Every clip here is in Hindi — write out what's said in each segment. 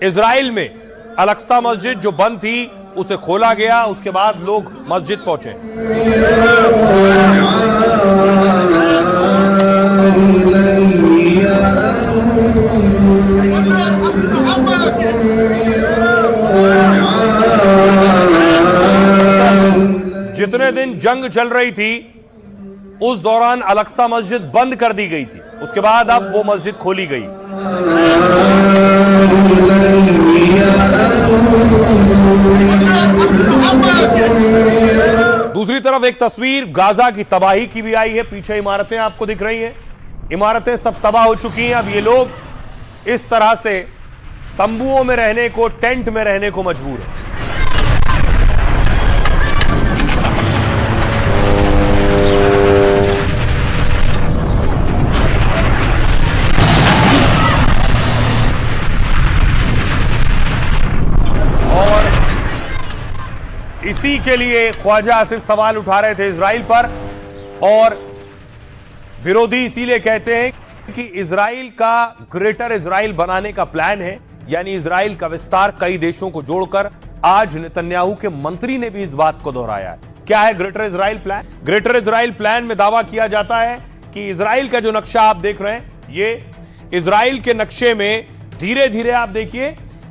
इजराइल में अल-अक्सा मस्जिद जो बंद थी उसे खोला गया, उसके बाद लोग मस्जिद पहुंचे। जितने दिन जंग चल रही थी उस दौरान अल-अक्सा मस्जिद बंद कर दी गई थी, उसके बाद अब वो मस्जिद खोली गई। दूसरी तरफ एक तस्वीर गाजा की तबाही की भी आई है। पीछे इमारतें आपको दिख रही हैं, इमारतें सब तबाह हो चुकी हैं। अब ये लोग इस तरह से तंबुओं में रहने को, टेंट में रहने को मजबूर है। इसी के लिए ख्वाजा आसिफ सवाल उठा रहे थे इजराइल पर, और विरोधी इसीलिए कहते हैं कि इजराइल का ग्रेटर इजराइल बनाने का प्लान है, यानी इजराइल का विस्तार कई देशों को जोड़कर। आज नेतन्याहू के मंत्री ने भी इस बात को दोहराया है। क्या है greater Israel plan? Greater Israel plan में दावा किया जाता है कि इजराइल का जो नक्शा आप देख रहे हैं, ये इजराइल के नक्शे में धीरे धीरे आप देखिए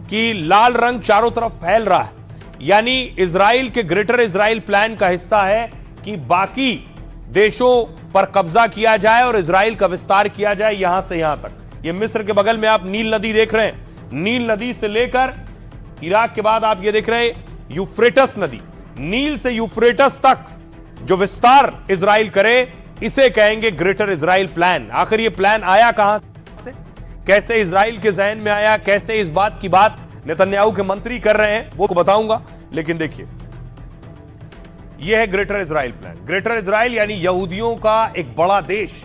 कि लाल रंग चारों तरफ फैल रहा है, यानी इजराइल के ग्रेटर इजराइल प्लान का हिस्सा है कि बाकी देशों पर कब्जा किया जाए और इजराइल का विस्तार किया जाए यहां से यहां तक। ये मिस्र के बगल में आप नील नदी देख रहे हैं, नील नदी से लेकर इराक के बाद आप ये देख रहे हैं यूफ्रेटस नदी, नील से यूफ्रेटस तक जो विस्तार इजराइल करे, इसे कहेंगे ग्रेटर इजराइल प्लान। आखिर ये प्लान आया कहां से, कैसे इजराइल के जहन में आया, कैसे इस बात की बात नेतन्याहू के मंत्री कर रहे हैं, वो बताऊंगा। लेकिन देखिए, यह है greater Israel plan. Greater Israel यानी यहूदियों का एक बड़ा देश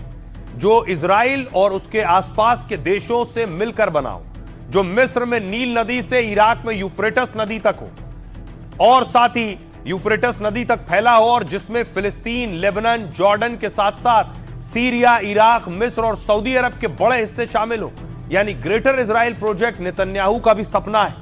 जो इजराइल और उसके आसपास के देशों से मिलकर बना हो, जो मिस्र में नील नदी से इराक में यूफ्रेटस नदी तक हो और साथ ही यूफ्रेटस नदी तक फैला हो, और जिसमें फिलिस्तीन, लेबनान, जॉर्डन के साथ साथ सीरिया, इराक, मिस्र और सऊदी अरब के बड़े हिस्से शामिल हो। यानी ग्रेटर इजराइल प्रोजेक्ट नेतन्याहू का भी सपना है,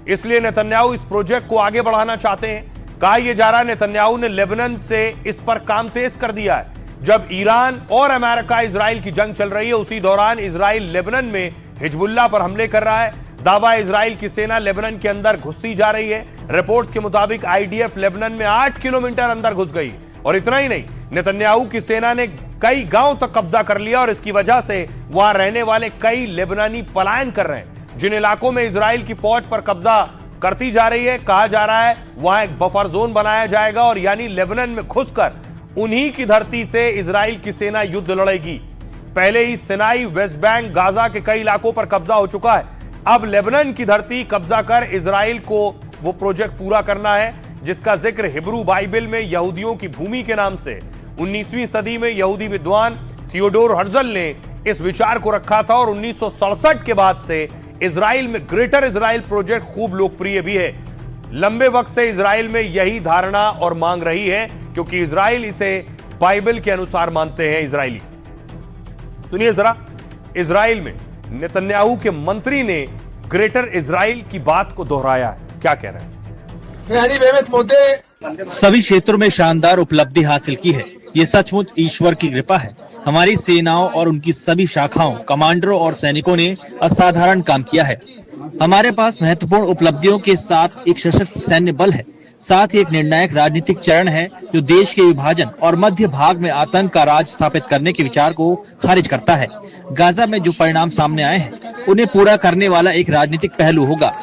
इसलिए नेतन्याहू इस प्रोजेक्ट को आगे बढ़ाना चाहते हैं। कहा यह जा रहा है नेतन्याहू ने लेबनान से इस पर काम तेज कर दिया है। जब ईरान और अमेरिका इजराइल की जंग चल रही है, उसी दौरान इजराइल लेबनान में हिजबुल्लाह पर हमले कर रहा है। दावा इजराइल की सेना लेबनान के अंदर घुसती जा रही है। रिपोर्ट के मुताबिक आईडीएफ लेबनान में 8 किलोमीटर अंदर घुस गई, और इतना ही नहीं, नेतन्याहू की सेना ने कई गांव तक कब्जा कर लिया, और इसकी वजह से वहां रहने वाले कई लेबनानी पलायन कर रहे हैं। जिन इलाकों में इजराइल की फौज पर कब्जा करती जा रही है, कहा जा रहा है वहां एक बफर जोन बनाया जाएगा, और यानी लेबनान में घुसकर उन्हीं की धरती से इजराइल की सेना युद्ध लड़ेगी। पहले ही सिनाई, वेस्ट बैंक, गाजा के कई इलाकों पर कब्जा हो चुका है। अब लेबनान की धरती कब्जा कर इजराइल को वो प्रोजेक्ट पूरा करना है, जिसका जिक्र हिब्रू बाइबल में यहूदियों की भूमि के नाम से 19वीं सदी में यहूदी विद्वान थियोडोर हर्जल ने इस विचार को रखा था, और 1967 के बाद से इजराइल में ग्रेटर इजराइल प्रोजेक्ट खूब लोकप्रिय भी है। लंबे वक्त से इजराइल में यही धारणा और मांग रही है, क्योंकि इजराइल इसे बाइबल के अनुसार मानते हैं इजरायली। सुनिए जरा, इजराइल में नेतन्याहू के मंत्री ने ग्रेटर इजराइल की बात को दोहराया है। क्या कह रहे हैं? सभी क्षेत्रों में शानदार उपलब्धि हासिल की है। ये सचमुच ईश्वर की कृपा है। हमारी सेनाओं और उनकी सभी शाखाओं, कमांडरों और सैनिकों ने असाधारण काम किया है। हमारे पास महत्वपूर्ण उपलब्धियों के साथ एक सशक्त सैन्य बल है, साथ ही एक निर्णायक राजनीतिक चरण है जो देश के विभाजन और मध्य भाग में आतंक का राज स्थापित करने के विचार को खारिज करता है। गाजा में जो परिणाम सामने आए हैं, उन्हें पूरा करने वाला एक राजनीतिक पहलू होगा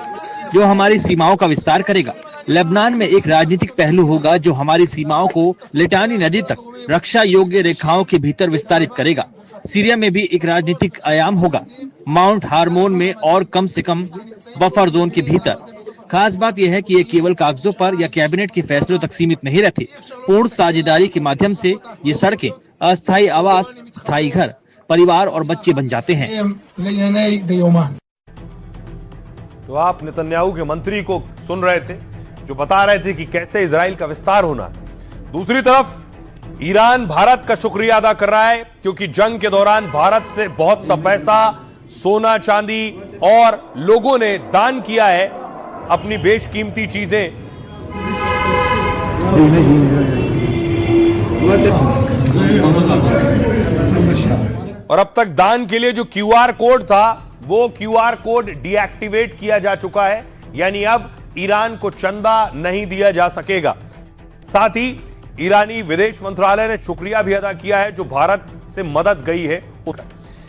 जो हमारी सीमाओं का विस्तार करेगा। लेबनान में एक राजनीतिक पहलू होगा जो हमारी सीमाओं को लिटानी नदी तक रक्षा योग्य रेखाओं के भीतर विस्तारित करेगा। सीरिया में भी एक राजनीतिक आयाम होगा, माउंट हार्मोन में और कम से कम बफर जोन के भीतर। खास बात यह है कि ये केवल कागजों पर या कैबिनेट के फैसलों तक सीमित नहीं रहते। पूर्ण साझेदारी के माध्यम से ये सड़कें अस्थायी आवास, स्थायी घर, परिवार और बच्चे बन जाते हैं। तो आप नेतन्याहू के मंत्री को सुन रहे थे, जो बता रहे थे कि कैसे इजराइल का विस्तार होना है। दूसरी तरफ ईरान भारत का शुक्रिया अदा कर रहा है, क्योंकि जंग के दौरान भारत से बहुत सा पैसा, सोना चांदी और लोगों ने दान किया है अपनी बेशकीमती चीजें। और अब तक दान के लिए जो क्यूआर कोड था वो क्यूआर कोड डीएक्टिवेट किया जा चुका है, यानी अब ईरान को चंदा नहीं दिया जा सकेगा। साथ ही ईरानी विदेश मंत्रालय ने शुक्रिया भी अदा किया है जो भारत से मदद गई है।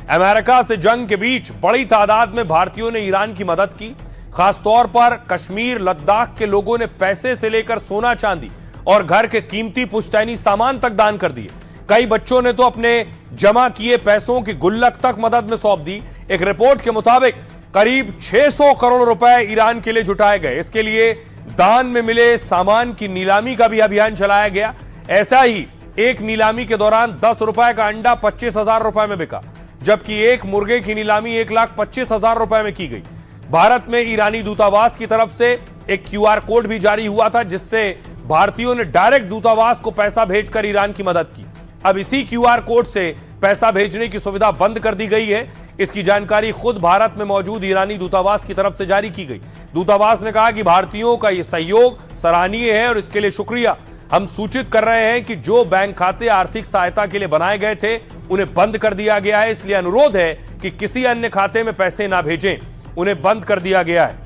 अमेरिका से जंग के बीच बड़ी तादाद में भारतीयों ने ईरान की मदद की। खासतौर पर कश्मीर लद्दाख के लोगों ने पैसे से लेकर सोना चांदी और घर के कीमती पुश्तैनी सामान तक दान कर दिए। कई बच्चों ने तो अपने जमा किए पैसों की गुल्लक तक मदद में सौंप दी। एक रिपोर्ट के मुताबिक करीब 600 करोड़ रुपए ईरान के लिए जुटाए गए। इसके लिए दान में मिले सामान की नीलामी का भी अभियान चलाया गया। ऐसा ही एक नीलामी के दौरान 10 रुपए का अंडा 25,000 रुपए में बिका, जबकि एक मुर्गे की नीलामी 1,25,000 रुपए में की गई। भारत में ईरानी दूतावास की तरफ से एक क्यूआर कोड भी जारी हुआ था जिससे भारतीयों ने डायरेक्ट दूतावास को पैसा भेजकर ईरान की मदद की। अब इसी क्यूआर कोड से पैसा भेजने की सुविधा बंद कर दी गई है। इसकी जानकारी खुद भारत में मौजूद ईरानी दूतावास की तरफ से जारी की गई। दूतावास ने कहा कि भारतीयों का यह सहयोग सराहनीय है और इसके लिए शुक्रिया। हम सूचित कर रहे हैं कि जो बैंक खाते आर्थिक सहायता के लिए बनाए गए थे उन्हें बंद कर दिया गया है, इसलिए अनुरोध है कि किसी अन्य खाते में पैसे ना भेजें, उन्हें बंद कर दिया गया है।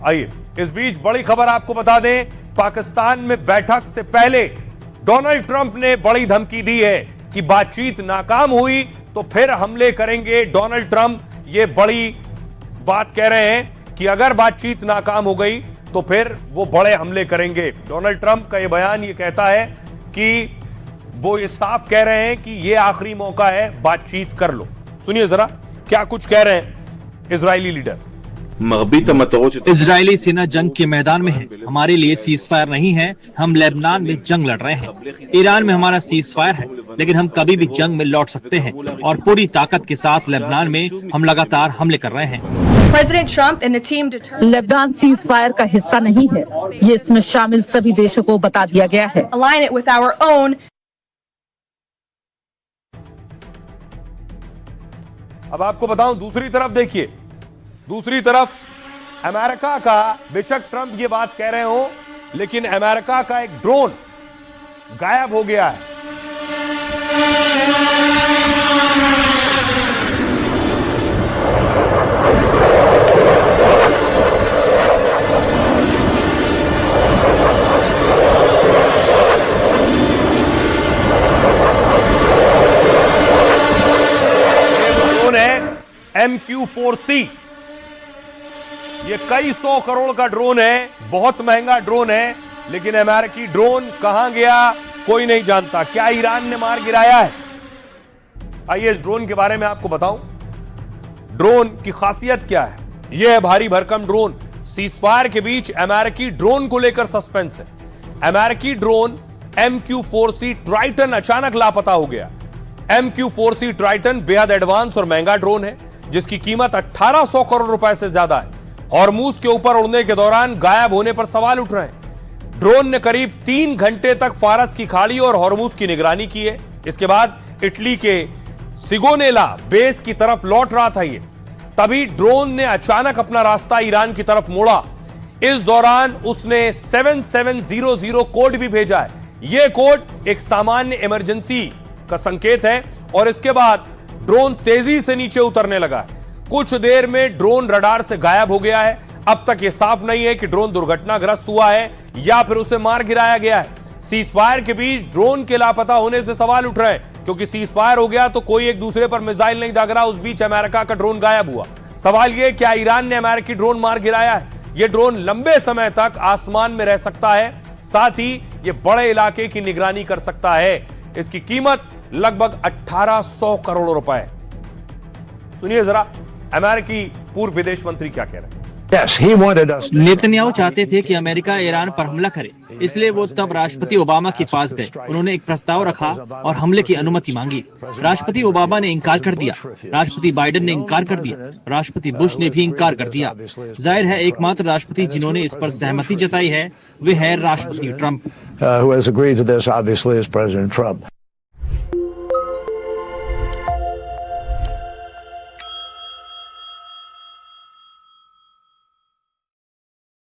आइए इस बीच बड़ी खबर आपको बता दें, पाकिस्तान में बैठक से पहले डोनाल्ड ट्रंप ने बड़ी धमकी दी है कि बातचीत नाकाम हुई तो फिर हमले करेंगे। डोनाल्ड ट्रंप ये बड़ी बात कह रहे हैं कि अगर बातचीत नाकाम हो गई तो फिर वो बड़े हमले करेंगे। डोनाल्ड ट्रंप का ये बयान ये कहता है कि वो ये साफ कह रहे हैं कि ये आखिरी मौका है, बातचीत कर लो। सुनिए जरा क्या कुछ कह रहे हैं इजरायली लीडर। इजरायली सेना जंग के मैदान में है। हमारे लिए सीज फायर नहीं है, हम लेबनान में जंग लड़ रहे हैं। ईरान में हमारा सीज फायर है, लेकिन हम कभी भी जंग में लौट सकते हैं और पूरी ताकत के साथ लेबनान में हम लगातार हमले कर रहे हैं। President Trump and the team Lebanon cease fire का हिस्सा नहीं है, ये इसमें शामिल सभी देशों को बता दिया गया है। align it with our own. अब आपको बताऊं दूसरी तरफ देखिए, दूसरी तरफ अमेरिका का, बेशक ट्रंप ये बात कह रहे हो लेकिन अमेरिका का एक ड्रोन गायब हो गया है। MQ-4C, ये कई 100 करोड़ का ड्रोन है, बहुत महंगा ड्रोन है, लेकिन अमेरिकी ड्रोन कहां गया कोई नहीं जानता। क्या ईरान ने मार गिराया है? आइए इस ड्रोन के बारे में आपको बताऊं। ड्रोन की खासियत क्या है? यह है भारी भरकम ड्रोन। सीजफायर के बीच अमेरिकी ड्रोन को लेकर सस्पेंस है। अमेरिकी ड्रोन MQ-4C ट्राइटन अचानक लापता हो गया। MQ-4C ट्राइटन बेहद एडवांस और महंगा ड्रोन है जिसकी कीमत 1800 करोड़ रुपए से ज्यादा है। हॉर्मूज के ऊपर उड़ने के दौरान गायब होने पर सवाल उठ रहे हैं। ड्रोन ने करीब 3 घंटे तक फारस की खाड़ी और हॉर्मूज की निगरानी की है। इसके बाद इटली के सिगोनेला बेस की तरफ लौट रहा था ये, तभी ड्रोन ने अचानक अपना रास्ता ईरान की तरफ मोड़ा। इस दौरान उसने 7700 कोड भी भेजा है। यह कोड एक सामान्य इमरजेंसी का संकेत है और इसके बाद ड्रोन तेजी से नीचे उतरने लगा है। कुछ देर में ड्रोन रडार से गायब हो गया है। अब तक यह साफ नहीं है कि ड्रोन दुर्घटनाग्रस्त हुआ है या फिर उसे मार गिराया गया है। सीजफायर के बीच ड्रोन के लापता होने से सवाल उठ रहे हैं, क्योंकि सीजफायर हो गया तो कोई एक दूसरे पर मिसाइल नहीं दाग रहा। उस बीच अमेरिका का ड्रोन गायब हुआ। सवाल यह, क्या ईरान ने अमेरिकी ड्रोन मार गिराया है? यह ड्रोन लंबे समय तक आसमान में रह सकता है, साथ ही यह बड़े इलाके की निगरानी कर सकता है। इसकी कीमत लगभग 1800 करोड़ रुपए है। सुनिए जरा अमेरिकी पूर्व विदेश मंत्री क्या कह रहे हैं। नेतन्याहू चाहते थे कि अमेरिका ईरान पर हमला करे, इसलिए वो तब राष्ट्रपति ओबामा के पास गए। उन्होंने एक प्रस्ताव रखा और हमले की अनुमति मांगी। राष्ट्रपति ओबामा ने इनकार कर दिया, राष्ट्रपति बाइडेन ने इनकार कर दिया, राष्ट्रपति बुश ने भी इनकार कर दिया। जाहिर है एकमात्र राष्ट्रपति जिन्होंने इस पर सहमति जताई है वे है राष्ट्रपति ट्रंप।